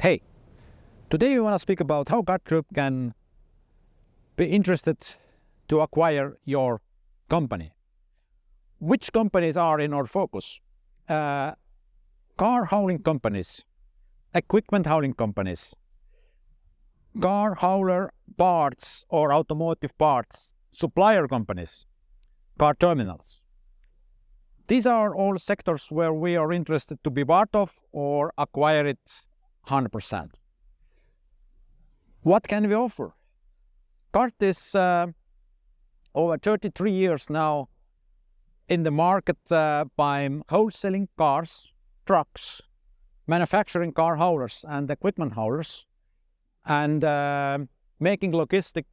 Hey, today we want to speak about how Kartgroup can be interested to acquire your company. Which companies are in our focus? Car hauling companies, equipment hauling companies, car hauler parts or automotive parts, supplier companies, car terminals. These are all sectors where we are interested to be part of or acquire it 100%. What can we offer? Kart is over 33 years now in the market by wholesaling cars, trucks, manufacturing car haulers and equipment haulers, and making logistic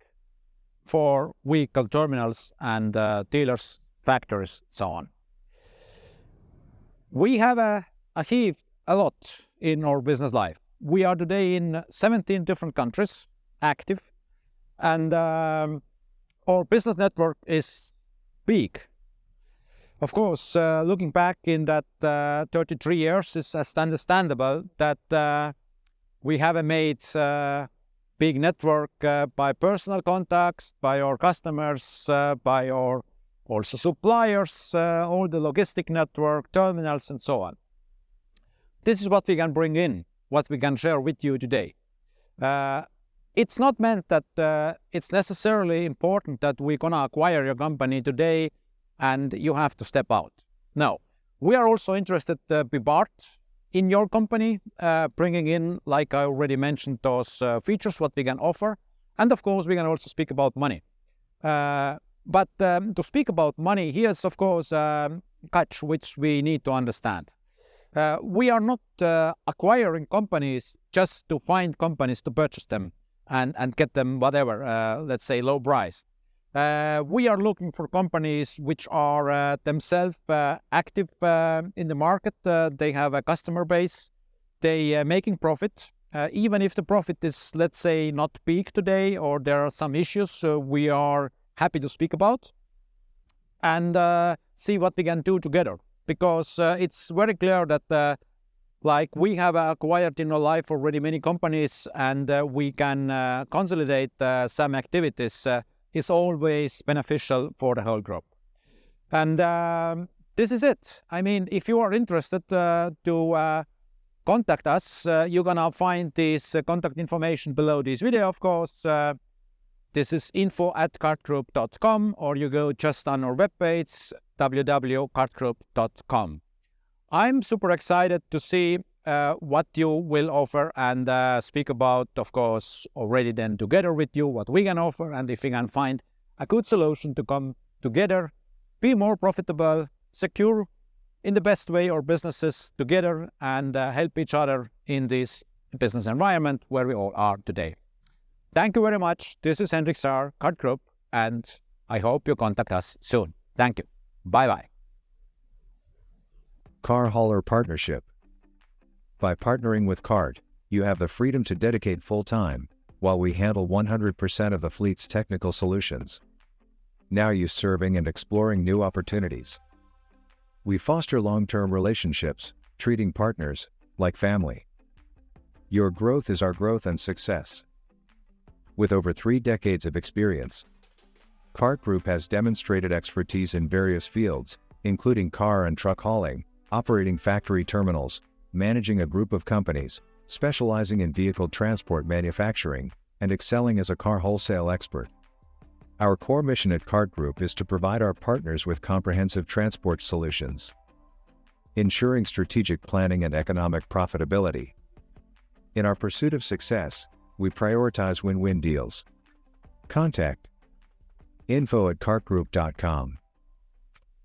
for vehicle terminals and dealers, factories, so on. We have achieved a lot in our business life. We are today in 17 different countries active, and our business network is big. Of course, looking back in that 33 years, it's understandable that we have made big network by personal contacts, by our customers, by our also suppliers, all the logistic network, terminals, and so on. This is what we can bring in, what we can share with you today. It's not meant that it's necessarily important that we're going to acquire your company today and you have to step out. No, we are also interested to be part in your company, bringing in, like I already mentioned, those features, what we can offer. And of course, we can also speak about money. But to speak about money, here's, of course, a catch which we need to understand. We are not acquiring companies just to find companies to purchase them and get them whatever, let's say low price. We are looking for companies which are themselves active in the market. They have a customer base. They are making profit. Even if the profit is, let's say, not big today or there are some issues, we are happy to speak about and see what we can do together. Because it's very clear that like we have acquired in our life already many companies and we can consolidate some activities. Is always beneficial for the whole group. And this is it. I mean, if you are interested to contact us, you're going to find this contact information below this video, of course. This is info@kartgroup.com, or you go just on our webpage, www.kartgroup.com. I'm super excited to see what you will offer and speak about, of course, already then together with you, what we can offer, and if we can find a good solution to come together, be more profitable, secure in the best way our businesses together, and help each other in this business environment where we all are today. Thank you very much. This is Henrik Saar, Kartgroup, and I hope you contact us soon. Thank you. Bye-bye. Car Hauler Partnership. By partnering with Kart, you have the freedom to dedicate full time, while we handle 100% of the fleet's technical solutions. Now you serving and exploring new opportunities. We foster long-term relationships, treating partners like family. Your growth is our growth and success. With over 3 decades of experience, Kartgroup has demonstrated expertise in various fields, including car and truck hauling, operating factory terminals, managing a group of companies, specializing in vehicle transport manufacturing, and excelling as a car wholesale expert. Our core mission at Kartgroup is to provide our partners with comprehensive transport solutions, ensuring strategic planning and economic profitability. In our pursuit of success, we prioritize win-win deals. Contact info@kartgroup.com.